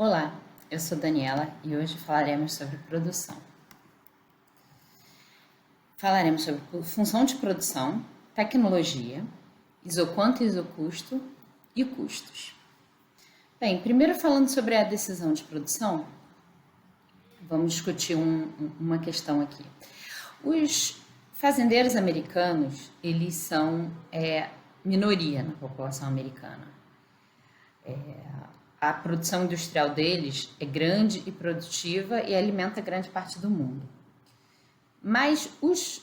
Olá, eu sou Daniela e hoje falaremos sobre produção. Falaremos sobre função de produção, tecnologia, isoquanto e isocusto e custos. Bem, primeiro falando sobre a decisão de produção, vamos discutir uma questão aqui. Os fazendeiros americanos, eles são minoria na população americana. A produção industrial deles é grande e produtiva e alimenta grande parte do mundo. Mas os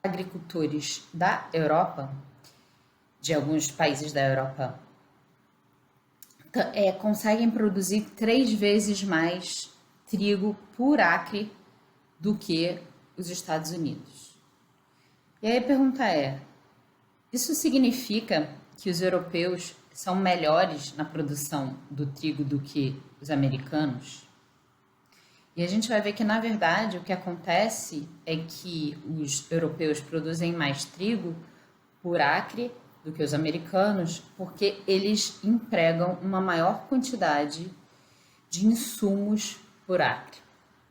agricultores da Europa, de alguns países da Europa, conseguem produzir 3 vezes mais trigo por acre do que os Estados Unidos. E aí a pergunta é, isso significa que os europeus são melhores na produção do trigo do que os americanos? E a gente vai ver que, na verdade, o que acontece é que os europeus produzem mais trigo por acre do que os americanos, porque eles empregam uma maior quantidade de insumos por acre.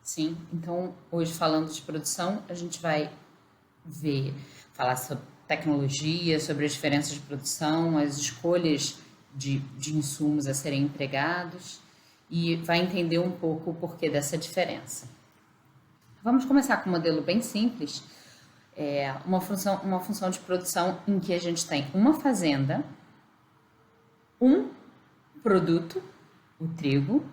Sim? Então, hoje, falando de produção, a gente vai falar sobre tecnologia, sobre as diferenças de produção, as escolhas de insumos a serem empregados e vai entender um pouco o porquê dessa diferença. Vamos começar com um modelo bem simples, uma função de produção em que a gente tem uma fazenda, um produto, o trigo,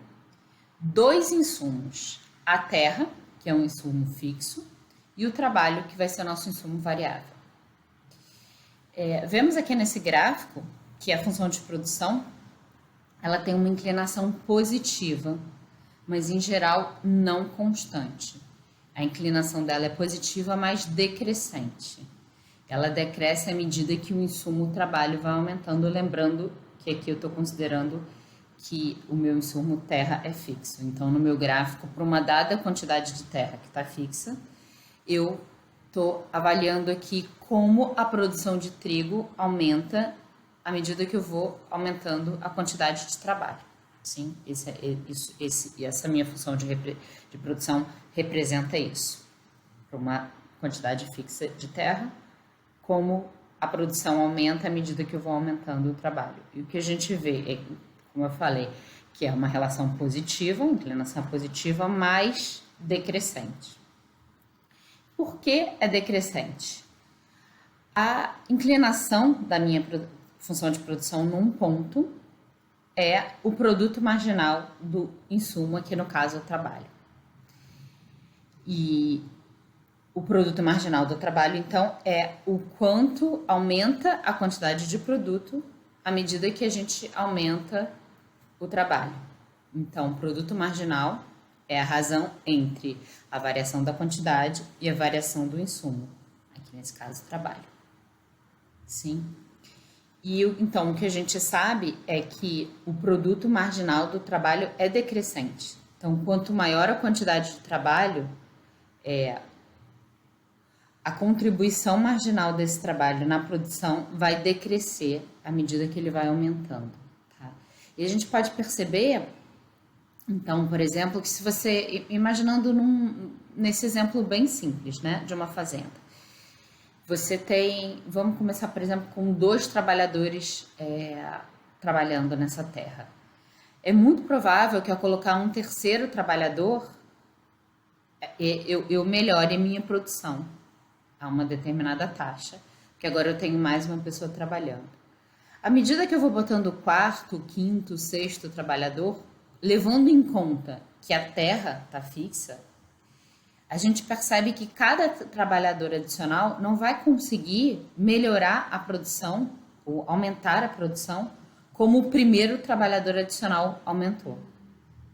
2 insumos, a terra, que é um insumo fixo, e o trabalho, que vai ser o nosso insumo variável. Vemos aqui nesse gráfico que a função de produção ela tem uma inclinação positiva, mas em geral não constante. A inclinação dela é positiva, mas decrescente. Ela decresce à medida que o insumo, o trabalho, vai aumentando, lembrando que aqui eu estou considerando que o meu insumo terra é fixo. Então, no meu gráfico, para uma dada quantidade de terra que está fixa, eu estou avaliando aqui como a produção de trigo aumenta à medida que eu vou aumentando a quantidade de trabalho. Sim, essa minha função de produção representa isso. Para uma quantidade fixa de terra, como a produção aumenta à medida que eu vou aumentando o trabalho. E o que a gente vê, como eu falei, que é uma relação positiva, inclinação positiva, mais decrescente. Por que é decrescente? A inclinação da minha função de produção num ponto é o produto marginal do insumo, aqui no caso o trabalho. E o produto marginal do trabalho, então, é o quanto aumenta a quantidade de produto à medida que a gente aumenta o trabalho. Então, o produto marginal é a razão entre a variação da quantidade e a variação do insumo, aqui nesse caso, trabalho. Sim? E então o que a gente sabe é que o produto marginal do trabalho é decrescente. Então, quanto maior a quantidade de trabalho, a contribuição marginal desse trabalho na produção vai decrescer à medida que ele vai aumentando. Tá? E a gente pode perceber, então, por exemplo, que se você, imaginando nesse exemplo bem simples, né, de uma fazenda, você tem, vamos começar, por exemplo, com 2 trabalhadores trabalhando nessa terra. É muito provável que ao colocar um terceiro trabalhador, eu melhore a minha produção a uma determinada taxa, porque agora eu tenho mais uma pessoa trabalhando. À medida que eu vou botando o 4º, 5º, 6º trabalhador, levando em conta que a terra está fixa, a gente percebe que cada trabalhador adicional não vai conseguir melhorar a produção ou aumentar a produção como o primeiro trabalhador adicional aumentou.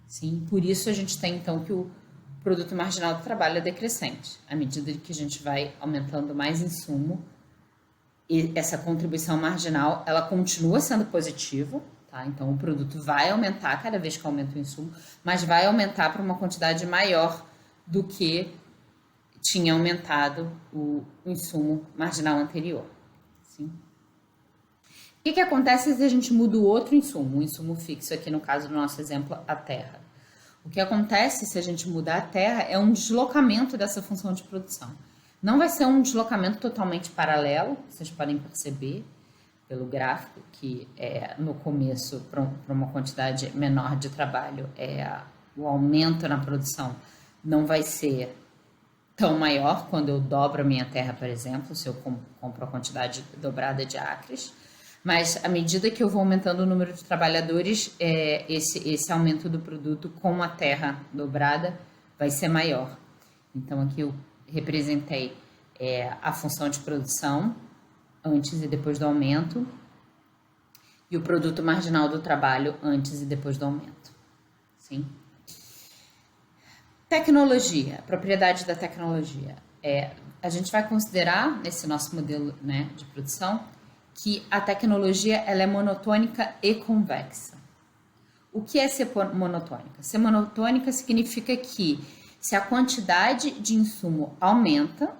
Sim? Por isso a gente tem então que o produto marginal do trabalho é decrescente. À medida que a gente vai aumentando mais insumo, e essa contribuição marginal ela continua sendo positiva, tá? Então o produto vai aumentar cada vez que aumenta o insumo, mas vai aumentar para uma quantidade maior do que tinha aumentado o insumo marginal anterior. Sim? que acontece se a gente muda o outro insumo, o insumo fixo aqui no caso do nosso exemplo, a terra? O que acontece se a gente mudar a terra é um deslocamento dessa função de produção. Não vai ser um deslocamento totalmente paralelo, vocês podem perceber pelo gráfico que no começo, para uma quantidade menor de trabalho, o aumento na produção não vai ser tão maior quando eu dobro a minha terra, por exemplo, se eu compro a quantidade dobrada de acres. Mas à medida que eu vou aumentando o número de trabalhadores, esse aumento do produto com a terra dobrada vai ser maior. Então aqui eu representei a função de produção antes e depois do aumento e o produto marginal do trabalho antes e depois do aumento. Sim? Tecnologia, propriedade da tecnologia. A gente vai considerar nesse nosso modelo, né, de produção que a tecnologia ela é monotônica e convexa. O que é ser monotônica? Ser monotônica significa que se a quantidade de insumo aumenta,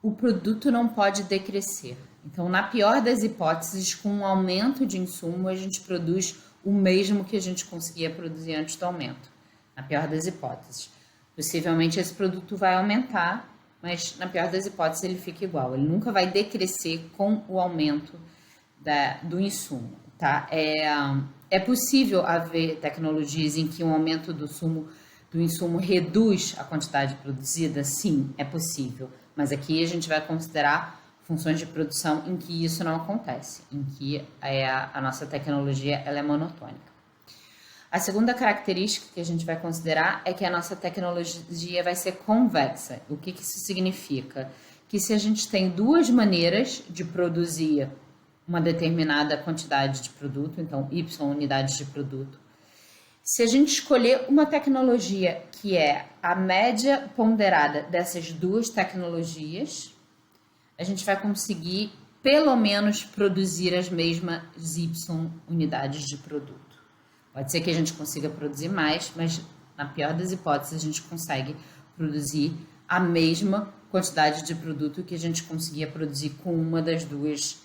o produto não pode decrescer. Então, na pior das hipóteses, com um aumento de insumo, a gente produz o mesmo que a gente conseguia produzir antes do aumento. Na pior das hipóteses. Possivelmente esse produto vai aumentar, mas na pior das hipóteses ele fica igual. Ele nunca vai decrescer com o aumento do insumo, tá? É possível haver tecnologias em que um aumento do insumo reduz a quantidade produzida? Sim, é possível. Mas aqui a gente vai considerar funções de produção em que isso não acontece, em que a nossa tecnologia ela é monotônica. A segunda característica que a gente vai considerar é que a nossa tecnologia vai ser convexa. O que isso significa? Que se a gente tem duas maneiras de produzir uma determinada quantidade de produto, então Y unidades de produto, se a gente escolher uma tecnologia que é a média ponderada dessas duas tecnologias, a gente vai conseguir pelo menos produzir as mesmas Y unidades de produto. Pode ser que a gente consiga produzir mais, mas na pior das hipóteses a gente consegue produzir a mesma quantidade de produto que a gente conseguia produzir com uma das duas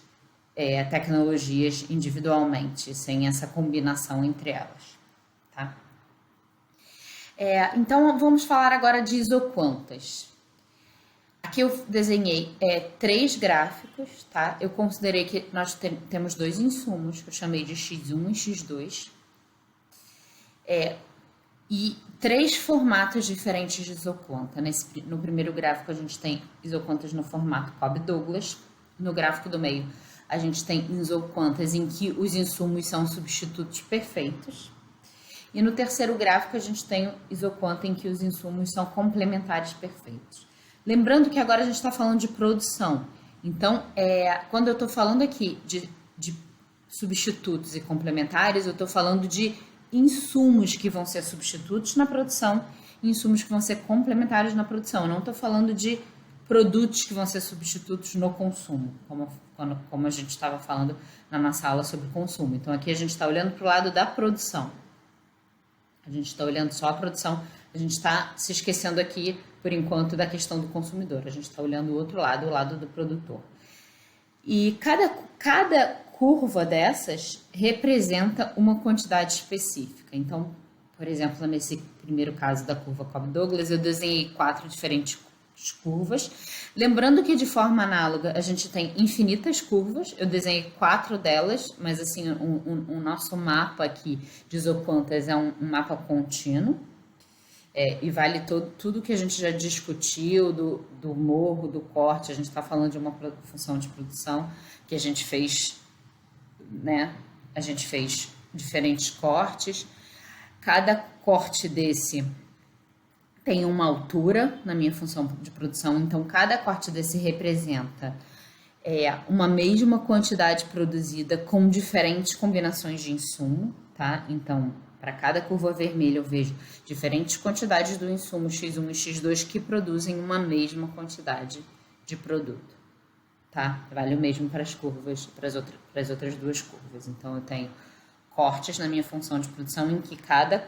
tecnologias individualmente, sem essa combinação entre elas. Tá? Então vamos falar agora de isoquantas. Aqui eu desenhei 3 gráficos, tá? Eu considerei que nós temos 2 insumos, que eu chamei de X1 e X2. E 3 formatos diferentes de isoquanta. No primeiro gráfico a gente tem isoquantas no formato Cobb-Douglas. No gráfico do meio a gente tem isoquantas em que os insumos são substitutos perfeitos. E no terceiro gráfico a gente tem isoquanta em que os insumos são complementares perfeitos. Lembrando que agora a gente está falando de produção. Então, quando eu estou falando aqui de substitutos e complementares, eu estou falando de insumos que vão ser substitutos na produção e insumos que vão ser complementares na produção. Eu não estou falando de produtos que vão ser substitutos no consumo, como a gente estava falando na nossa aula sobre consumo. Então, aqui a gente está olhando para o lado da produção. A gente está olhando só a produção, a gente está se esquecendo aqui, por enquanto, da questão do consumidor. A gente está olhando o outro lado, o lado do produtor. E cada curva dessas representa uma quantidade específica. Então, por exemplo, nesse primeiro caso da curva Cobb-Douglas, eu desenhei 4 diferentes curvas. Lembrando que de forma análoga a gente tem infinitas curvas, eu desenhei 4 delas, mas assim, o nosso mapa aqui de isoquantas é um mapa contínuo. E vale tudo que a gente já discutiu do morro, do corte. A gente está falando de uma função de produção que a gente fez, né? A gente fez diferentes cortes. Cada corte desse tem uma altura na minha função de produção, então cada corte desse representa uma mesma quantidade produzida com diferentes combinações de insumo, tá? Então, para cada curva vermelha eu vejo diferentes quantidades do insumo X1 e X2 que produzem uma mesma quantidade de produto, tá? Vale o mesmo para as curvas, para as outras 2 curvas. Então, eu tenho cortes na minha função de produção em que cada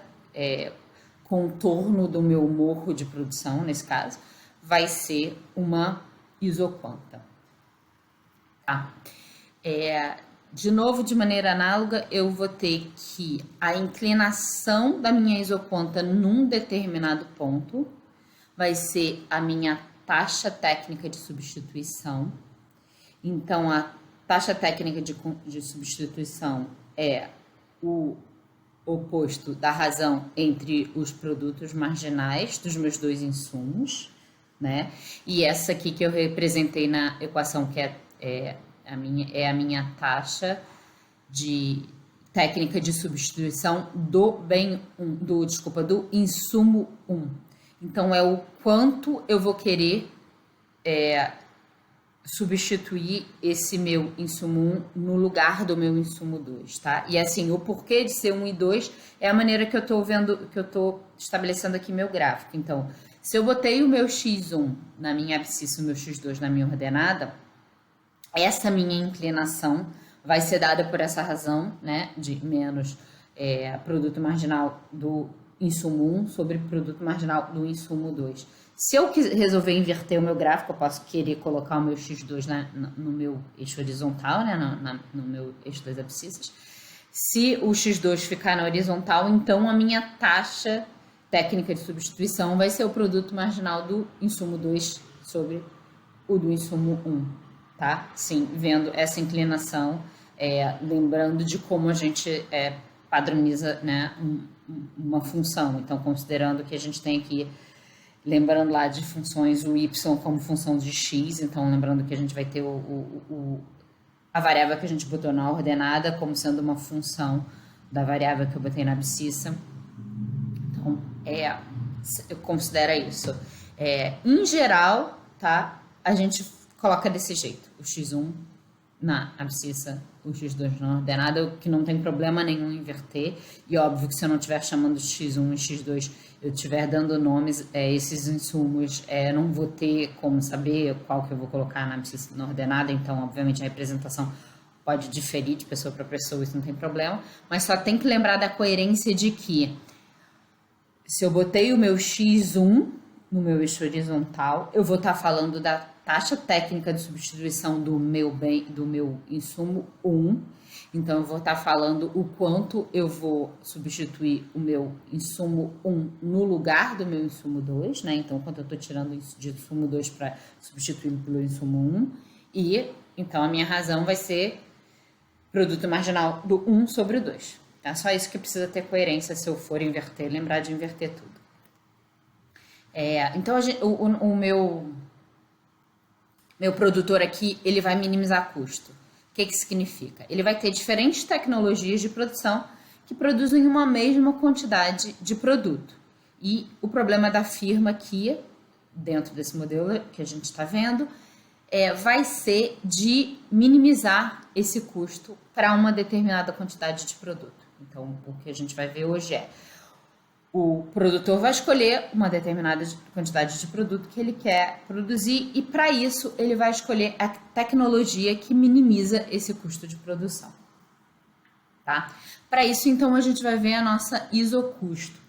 contorno do meu morro de produção, nesse caso, vai ser uma isoquanta. Tá? de novo, de maneira análoga, eu vou ter que a inclinação da minha isoponta num determinado ponto vai ser a minha taxa técnica de substituição. Então, a taxa técnica de substituição é o oposto da razão entre os produtos marginais dos meus dois insumos, né? E essa aqui que eu representei na equação, que é a minha taxa de técnica de substituição do do insumo 1. Então, é o quanto eu vou querer substituir esse meu insumo 1 no lugar do meu insumo 2, tá? E assim, o porquê de ser 1 e 2 é a maneira que eu tô vendo, que eu tô estabelecendo aqui meu gráfico. Então, se eu botei o meu x1 na minha abscissa, o meu x2 na minha ordenada, essa minha inclinação vai ser dada por essa razão, né, de menos produto marginal do insumo 1 sobre produto marginal do insumo 2. Se eu resolver inverter o meu gráfico, eu posso querer colocar o meu x2 no meu eixo horizontal, né, no meu eixo das abscissas. Se o x2 ficar na horizontal, então a minha taxa técnica de substituição vai ser o produto marginal do insumo 2 sobre o do insumo 1, tá? Sim, vendo essa inclinação, lembrando de como a gente padroniza, né, uma função. Então, considerando que a gente tem aqui, lembrando lá de funções, o y como função de x, então lembrando que a gente vai ter a variável que a gente botou na ordenada como sendo uma função da variável que eu botei na abscissa. Então, eu considero isso. Em geral, tá? A gente coloca desse jeito, o x1 na abscissa, o x2 na ordenada, o que não tem problema nenhum inverter. E óbvio que se eu não estiver chamando x1 e x2, eu estiver dando nomes, esses insumos, não vou ter como saber qual que eu vou colocar na abscissa na ordenada, então obviamente a representação pode diferir de pessoa para pessoa, isso não tem problema, mas só tem que lembrar da coerência de que se eu botei o meu x1 no meu eixo horizontal, eu vou estar falando da taxa técnica de substituição do meu insumo 1. Então, eu vou estar falando o quanto eu vou substituir o meu insumo 1 no lugar do meu insumo 2, né? Então, quanto eu estou tirando de insumo 2 para substituí-lo pelo insumo 1. E, então, a minha razão vai ser produto marginal do 1 sobre o 2. É só isso que precisa ter coerência se eu for inverter, lembrar de inverter tudo. Então, o meu produtor aqui, ele vai minimizar custo. O que significa? Ele vai ter diferentes tecnologias de produção que produzem uma mesma quantidade de produto. E o problema da firma aqui, dentro desse modelo que a gente está vendo, vai ser de minimizar esse custo para uma determinada quantidade de produto. Então, o que a gente vai ver hoje o produtor vai escolher uma determinada quantidade de produto que ele quer produzir e, para isso, ele vai escolher a tecnologia que minimiza esse custo de produção. Tá? Para isso, então, a gente vai ver a nossa isocusto,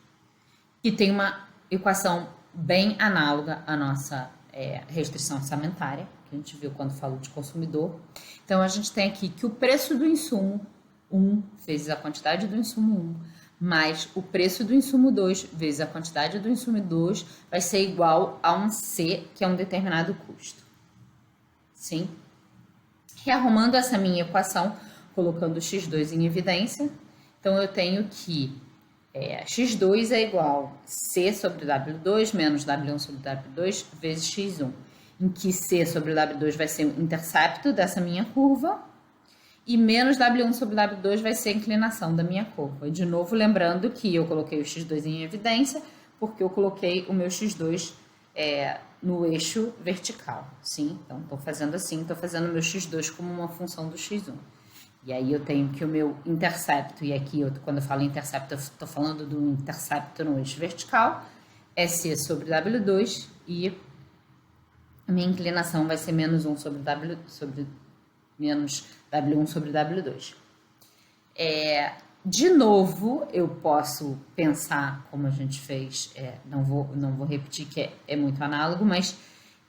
que tem uma equação bem análoga à nossa restrição orçamentária, que a gente viu quando falou de consumidor. Então, a gente tem aqui que o preço do insumo 1 vezes a quantidade do insumo 1 mais o preço do insumo 2 vezes a quantidade do insumo 2 vai ser igual a um C, que é um determinado custo. Sim? Rearrumando essa minha equação, colocando o x2 em evidência, então eu tenho que x2 é igual a C sobre W2 menos W1 sobre W2 vezes x1, em que C sobre W2 vai ser o intercepto dessa minha curva, e menos W1 sobre W2 vai ser a inclinação da minha curva. E de novo, lembrando que eu coloquei o x2 em evidência, porque eu coloquei o meu x2 no eixo vertical. Sim? Então, estou fazendo assim, estou fazendo o meu x2 como uma função do x1. E aí eu tenho que o meu intercepto, e aqui quando eu falo intercepto, eu estou falando do intercepto no eixo vertical, é C sobre W2, e a minha inclinação vai ser menos 1 sobre menos W1 sobre W2. De novo, eu posso pensar como a gente fez, não vou repetir que é muito análogo, mas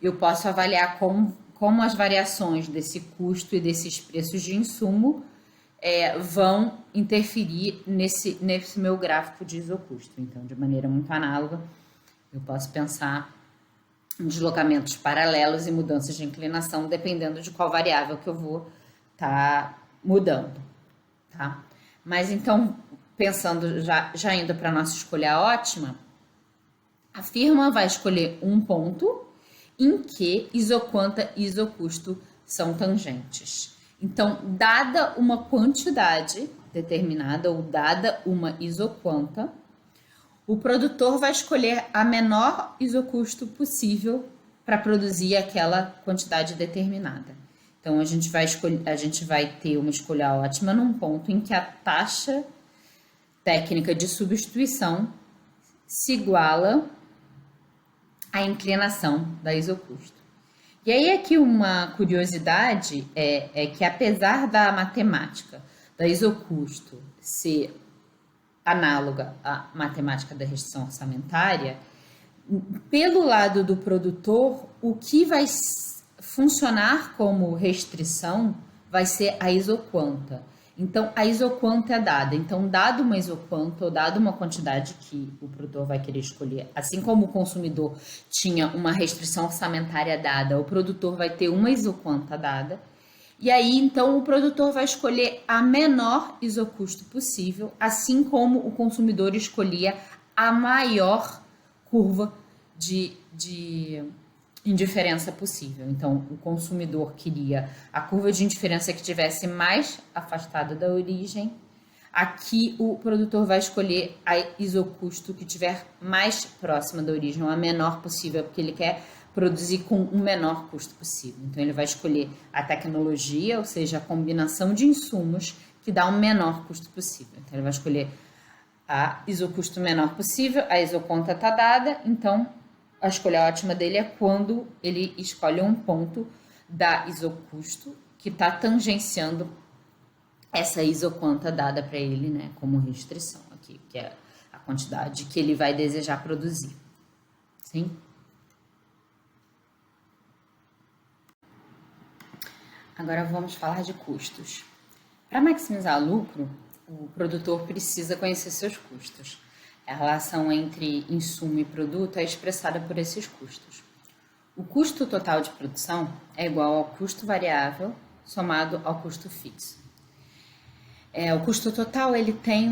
eu posso avaliar como as variações desse custo e desses preços de insumo vão interferir nesse meu gráfico de isocusto. Então, de maneira muito análoga, eu posso pensar em deslocamentos paralelos e mudanças de inclinação, dependendo de qual variável que eu vou estar mudando, tá? Mas então, pensando, já indo para a nossa escolha ótima, a firma vai escolher um ponto em que isoquanta e isocusto são tangentes. Então, dada uma quantidade determinada ou dada uma isoquanta, o produtor vai escolher a menor isocusto possível para produzir aquela quantidade determinada. Então, a gente vai ter uma escolha ótima num ponto em que a taxa técnica de substituição se iguala à inclinação da isocusto. E aí aqui uma curiosidade é que apesar da matemática da isocusto ser análoga à matemática da restrição orçamentária, pelo lado do produtor, o que vai funcionar como restrição vai ser a isoquanta. Então, a isoquanta é dada. Então, dado uma isoquanta ou dado uma quantidade que o produtor vai querer escolher, assim como o consumidor tinha uma restrição orçamentária dada, o produtor vai ter uma isoquanta dada. E aí, então, o produtor vai escolher a menor isocusto possível, assim como o consumidor escolhia a maior curva de indiferença possível. Então, o consumidor queria a curva de indiferença que estivesse mais afastada da origem. Aqui, o produtor vai escolher a isocusto que estiver mais próxima da origem, ou a menor possível, porque ele quer produzir com o menor custo possível. Então, ele vai escolher a tecnologia, ou seja, a combinação de insumos que dá o menor custo possível. Então, ele vai escolher a isocusto menor possível, a isoconta está dada, então a escolha ótima dele é quando ele escolhe um ponto da isocusto que está tangenciando essa isoconta dada para ele, né, como restrição aqui, que é a quantidade que ele vai desejar produzir. Sim? Agora vamos falar de custos. Para maximizar lucro, o produtor precisa conhecer seus custos. A relação entre insumo e produto é expressada por esses custos. O custo total de produção é igual ao custo variável somado ao custo fixo. O custo total ele tem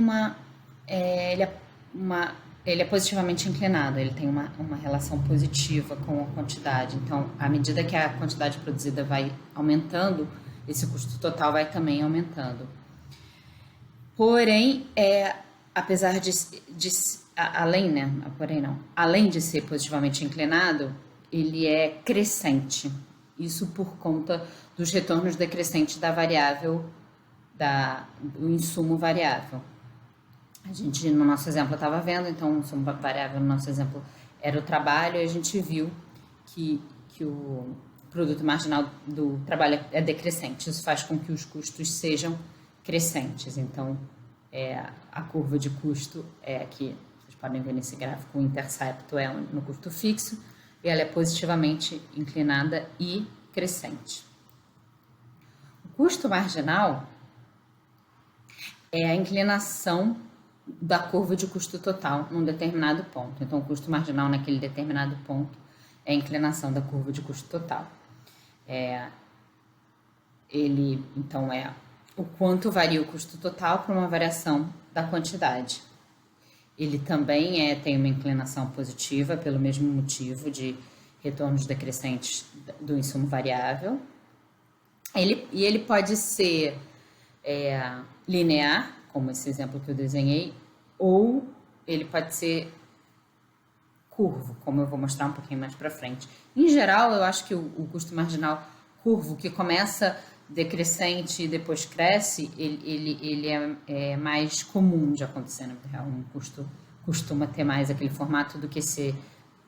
ele é positivamente inclinado, ele tem uma relação positiva com a quantidade. Então, à medida que a quantidade produzida vai aumentando, esse custo total vai também aumentando. Porém, apesar além de ser positivamente inclinado, ele é crescente. Isso por conta dos retornos decrescentes da variável, do insumo variável. A gente, no nosso exemplo, estava vendo, então o insumo variável no nosso exemplo era o trabalho, e a gente viu que o produto marginal do trabalho é decrescente. Isso faz com que os custos sejam crescentes. Então, a curva de custo é aqui, vocês podem ver nesse gráfico, o intercepto é no custo fixo, e ela é positivamente inclinada e crescente. O custo marginal é a inclinação da curva de custo total num determinado ponto. Então, o custo marginal naquele determinado ponto é a inclinação da curva de custo total. Ele, então, é o quanto varia o custo total para uma variação da quantidade. Ele também tem uma inclinação positiva pelo mesmo motivo de retornos decrescentes do insumo variável. Ele pode ser linear, como esse exemplo que eu desenhei, ou ele pode ser curvo, como eu vou mostrar um pouquinho mais para frente. Em geral, eu acho que o custo marginal curvo, que começa decrescente e depois cresce, ele é mais comum de acontecer, na vida real. Um custo costuma ter mais aquele formato do que ser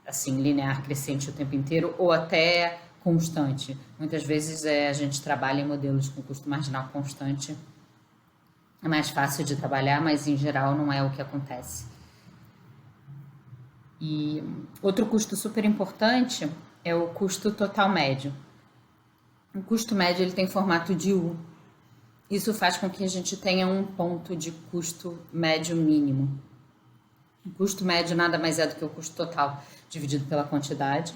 assim, linear, crescente o tempo inteiro, ou até constante. Muitas vezes a gente trabalha em modelos com custo marginal constante. É mais fácil de trabalhar, mas em geral não é o que acontece. E outro custo super importante é o custo total médio. O custo médio ele tem formato de U. isso faz com que a gente tenha um ponto de custo médio mínimo. O custo médio nada mais é do que o custo total dividido pela quantidade.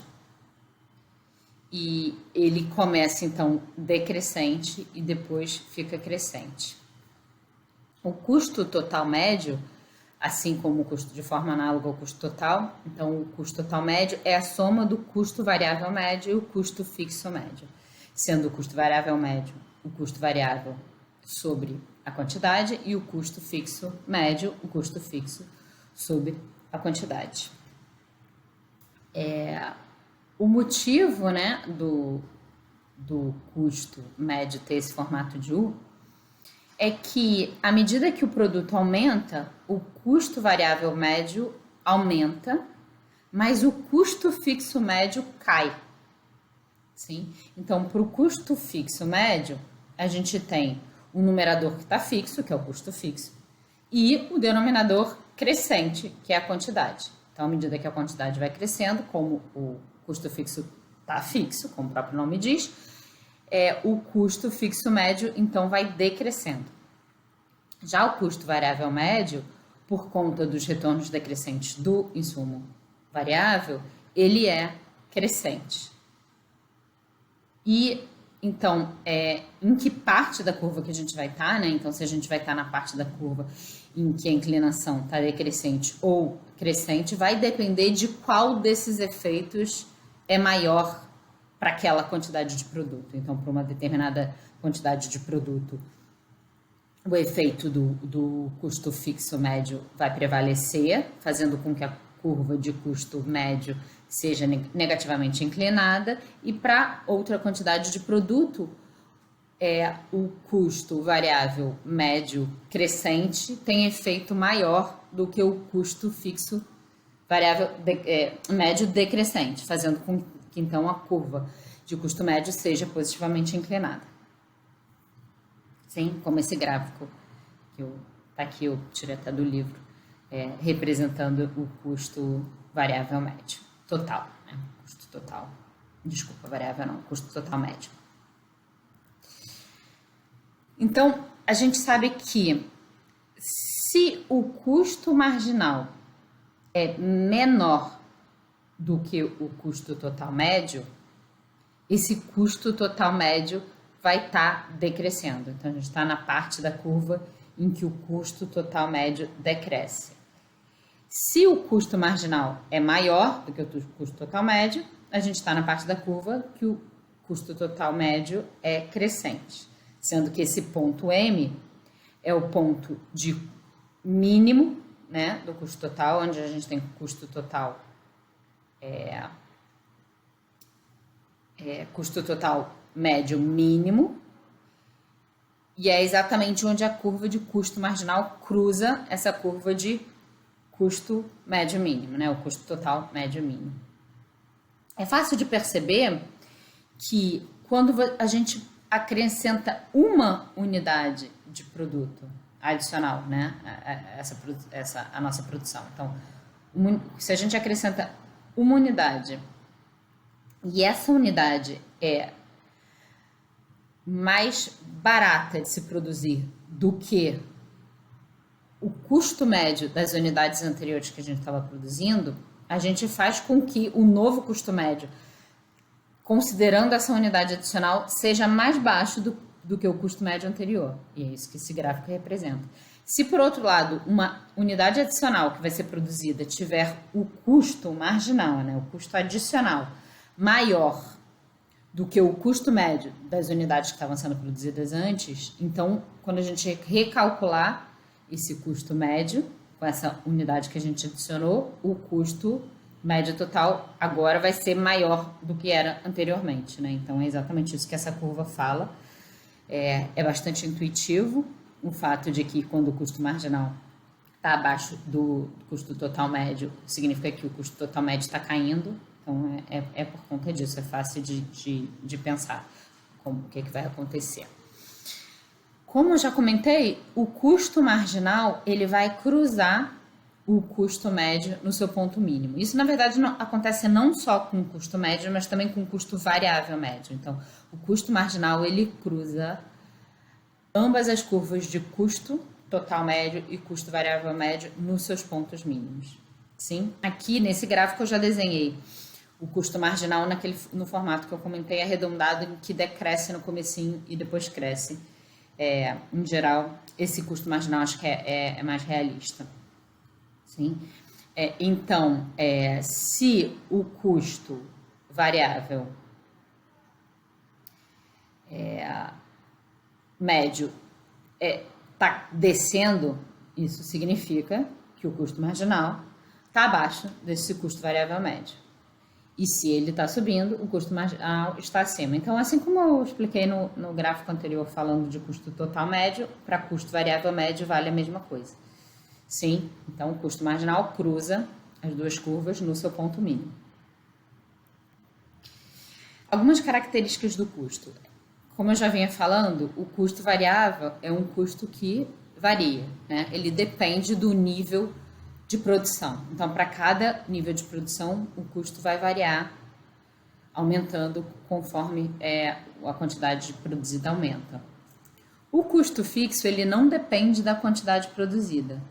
E ele começa, então, decrescente e depois fica crescente. O custo total médio, assim como o custo de forma análoga ao custo total, então o custo total médio é a soma do custo variável médio e o custo fixo médio, sendo o custo variável médio o custo variável sobre a quantidade e o custo fixo médio, o custo fixo sobre a quantidade. O motivo, né, do custo médio ter esse formato de U é que, à medida que o produto aumenta, o custo variável médio aumenta, mas o custo fixo médio cai. Sim? Então, para o custo fixo médio, a gente tem o numerador que está fixo, que é o custo fixo, e o denominador crescente, que é a quantidade. Então, à medida que a quantidade vai crescendo, como o custo fixo está fixo, como o próprio nome diz, o custo fixo médio, então, vai decrescendo. Já o custo variável médio, por conta dos retornos decrescentes do insumo variável, ele é crescente. E, então, em que parte da curva que a gente vai estar, né? Então, se a gente vai estar na parte da curva em que a inclinação está decrescente ou crescente, vai depender de qual desses efeitos é maior para aquela quantidade de produto. Então, para uma determinada quantidade de produto, o efeito do custo fixo médio vai prevalecer, fazendo com que a curva de custo médio seja negativamente inclinada, e para outra quantidade de produto, o custo variável médio crescente tem efeito maior do que o custo fixo variável médio decrescente, fazendo com que então a curva de custo médio seja positivamente inclinada. Sim, como esse gráfico que tá aqui, eu tirei até do livro, representando o custo variável médio total, né? Custo total, desculpa, variável não, custo total médio. Então, a gente sabe que se o custo marginal é menor do que o custo total médio, esse custo total médio vai estar decrescendo. Então, a gente está na parte da curva em que o custo total médio decresce. Se o custo marginal é maior do que o custo total médio, a gente está na parte da curva que o custo total médio é crescente, sendo que esse ponto M é o ponto de mínimo, né, do custo total, onde a gente tem custo total custo total médio mínimo, e é exatamente onde a curva de custo marginal cruza essa curva de custo médio mínimo, né, o custo total médio mínimo. É fácil de perceber que quando a gente acrescenta uma unidade de produto adicional, né, a nossa produção. Então, se a gente acrescenta uma unidade e essa unidade é mais barata de se produzir do que o custo médio das unidades anteriores que a gente estava produzindo, a gente faz com que o novo custo médio, considerando essa unidade adicional, seja mais baixo do que o custo médio anterior. E é isso que esse gráfico representa. Se, por outro lado, uma unidade adicional que vai ser produzida tiver o custo marginal, né, o custo adicional, maior do que o custo médio das unidades que estavam sendo produzidas antes, então, quando a gente recalcular esse custo médio com essa unidade que a gente adicionou, o custo médio total agora vai ser maior do que era anteriormente, né? Então, é exatamente isso que essa curva fala. É bastante intuitivo o fato de que quando o custo marginal está abaixo do custo total médio, significa que o custo total médio está caindo. Então, é por conta disso, é fácil de pensar o que vai acontecer. Como eu já comentei, o custo marginal ele vai cruzar o custo médio no seu ponto mínimo. Isso, na verdade, acontece não só com o custo médio, mas também com o custo variável médio. Então, o custo marginal ele cruza ambas as curvas de custo total médio e custo variável médio nos seus pontos mínimos. Sim? Aqui nesse gráfico eu já desenhei o custo marginal no formato que eu comentei, arredondado, em que decresce no comecinho e depois cresce. Em geral, esse custo marginal acho que é mais realista. Sim? Então, se o custo variável médio está descendo, isso significa que o custo marginal está abaixo desse custo variável médio. E se ele está subindo, o custo marginal está acima. Então, assim como eu expliquei no gráfico anterior falando de custo total médio, para custo variável médio vale a mesma coisa. Sim, então o custo marginal cruza as duas curvas no seu ponto mínimo. Algumas características do custo. Como eu já vinha falando, o custo variável é um custo que varia, né? Ele depende do nível de produção. Então, para cada nível de produção, o custo vai variar, aumentando conforme a quantidade produzida aumenta. O custo fixo, ele não depende da quantidade produzida.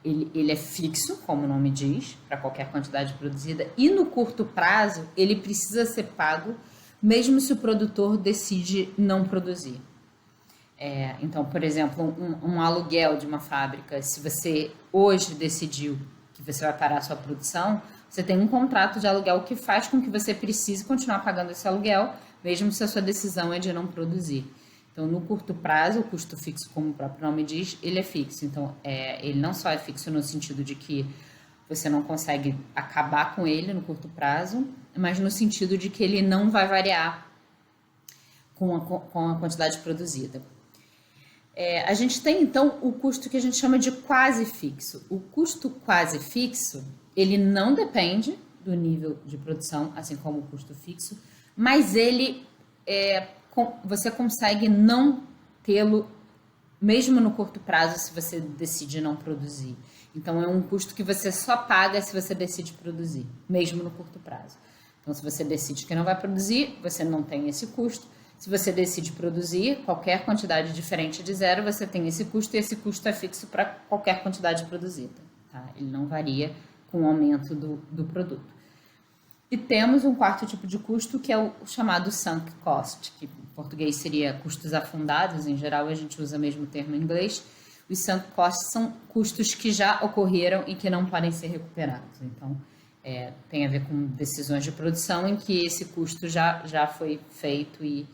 Ele é fixo, como o nome diz, para qualquer quantidade produzida, e no curto prazo ele precisa ser pago, mesmo se o produtor decide não produzir. Então, por exemplo, um aluguel de uma fábrica, se você hoje decidiu que você vai parar a sua produção, você tem um contrato de aluguel que faz com que você precise continuar pagando esse aluguel, mesmo se a sua decisão é de não produzir. Então, no curto prazo, o custo fixo, como o próprio nome diz, ele é fixo. Então, ele não só é fixo no sentido de que você não consegue acabar com ele no curto prazo, mas no sentido de que ele não vai variar com a quantidade produzida. A gente tem, então, o custo que a gente chama de quase fixo. O custo quase fixo, ele não depende do nível de produção, assim como o custo fixo, mas ele você consegue não tê-lo, mesmo no curto prazo, se você decide não produzir. Então, é um custo que você só paga se você decide produzir, mesmo no curto prazo. Então, se você decide que não vai produzir, você não tem esse custo. Se você decide produzir qualquer quantidade diferente de zero, você tem esse custo, e esse custo é fixo para qualquer quantidade produzida. Tá? Ele não varia com o aumento do produto. E temos um quarto tipo de custo, que é o chamado sunk cost, que em português seria custos afundados, em geral a gente usa o mesmo termo em inglês. Os sunk costs são custos que já ocorreram e que não podem ser recuperados. Então, tem a ver com decisões de produção em que esse custo já foi feito e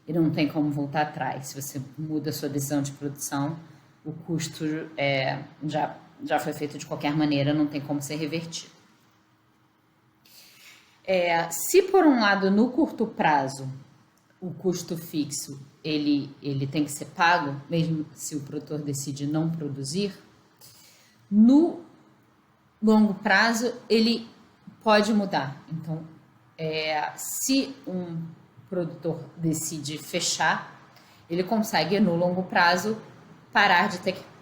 não tem como voltar atrás. Se você muda a sua decisão de produção, o custo já foi feito de qualquer maneira, não tem como ser revertido. Se por um lado, no curto prazo, o custo fixo ele tem que ser pago, mesmo se o produtor decide não produzir, no longo prazo ele pode mudar. Então, se um produtor decide fechar, ele consegue no longo prazo parar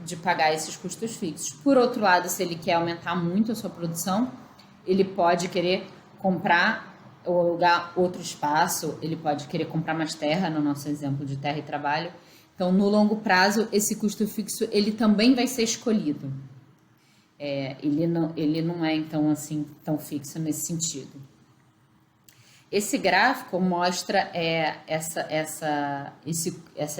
de pagar esses custos fixos. Por outro lado, se ele quer aumentar muito a sua produção, ele pode querer comprar ou alugar outro espaço, ele pode querer comprar mais terra, no nosso exemplo de terra e trabalho. Então, no longo prazo, esse custo fixo ele também vai ser escolhido. Ele não é, então, assim, tão fixo nesse sentido. Esse gráfico mostra essa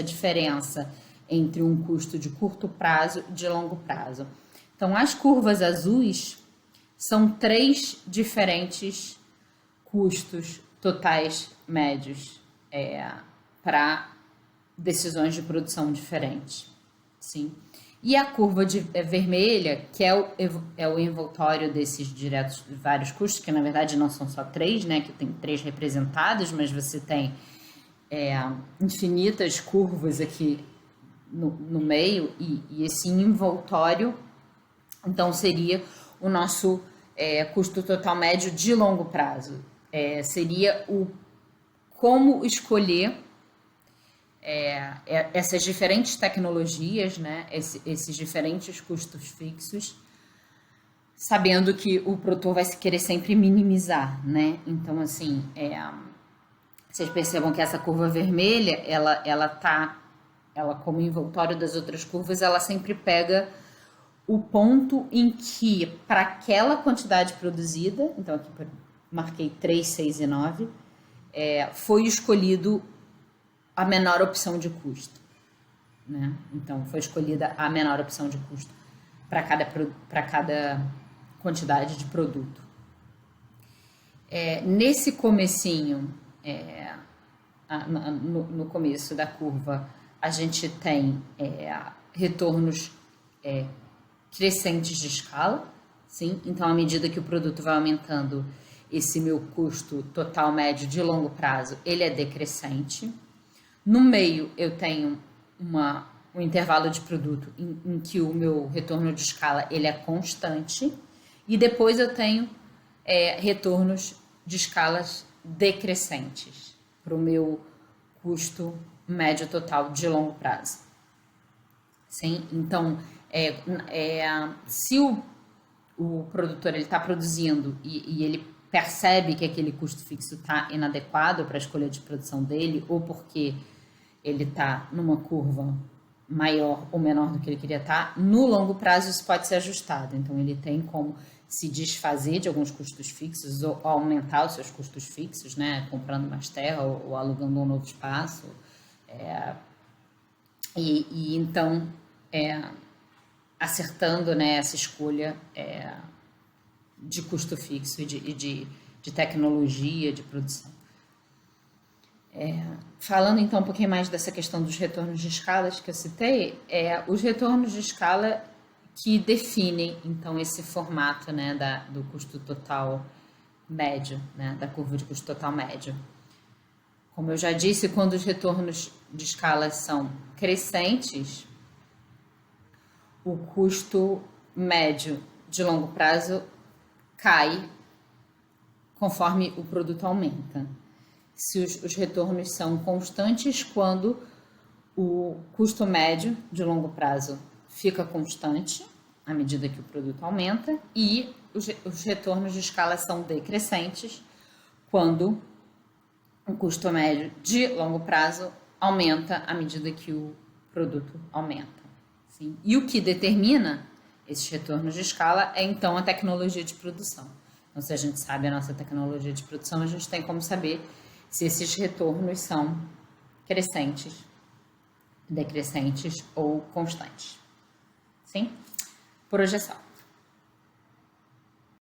diferença entre um custo de curto prazo e de longo prazo. Então, as curvas azuis são 3 diferentes custos totais médios para decisões de produção diferentes. Sim? E a curva vermelha, que é o envoltório desses diretos de vários custos, que na verdade não são só 3, né? Que tem 3 representados, mas você tem infinitas curvas aqui no meio, e esse envoltório, então, seria o nosso custo total médio de longo prazo. Seria como escolher essas diferentes tecnologias, né? Esses diferentes custos fixos, sabendo que o produtor vai querer sempre minimizar, né? Então, assim, vocês percebam que essa curva vermelha, ela ela como envoltório das outras curvas, ela sempre pega o ponto em que, para aquela quantidade produzida, então aqui marquei 3, 6 e 9, foi escolhido a menor opção de custo, né? Então, foi escolhida a menor opção de custo para cada quantidade de produto. Nesse comecinho, no começo da curva, a gente tem retornos crescentes de escala, sim? Então, à medida que o produto vai aumentando, esse meu custo total médio de longo prazo, ele é decrescente. No meio, eu tenho um intervalo de produto em que o meu retorno de escala ele é constante. E depois eu tenho retornos de escalas decrescentes para o meu custo médio total de longo prazo. Sim? Então, se o produtor está produzindo e ele percebe que aquele custo fixo está inadequado para a escolha de produção dele, ou porque ele está numa curva maior ou menor do que ele queria estar, no longo prazo isso pode ser ajustado. Então, ele tem como se desfazer de alguns custos fixos ou aumentar os seus custos fixos, né? Comprando mais terra ou alugando um novo espaço. Então, acertando, né, essa escolha de custo fixo e de tecnologia, de produção. Falando então um pouquinho mais dessa questão dos retornos de escalas que eu citei, os retornos de escala que definem então esse formato, né, do custo total médio, né, da curva de custo total médio. Como eu já disse, quando os retornos de escala são crescentes, o custo médio de longo prazo cai conforme o produto aumenta. Se os retornos são constantes, quando o custo médio de longo prazo fica constante à medida que o produto aumenta, e os retornos de escala são decrescentes quando o custo médio de longo prazo aumenta à medida que o produto aumenta. Sim? E o que determina esses retornos de escala é então a tecnologia de produção. Então, se a gente sabe a nossa tecnologia de produção, a gente tem como saber se esses retornos são crescentes, decrescentes ou constantes. Sim? Por hoje é só.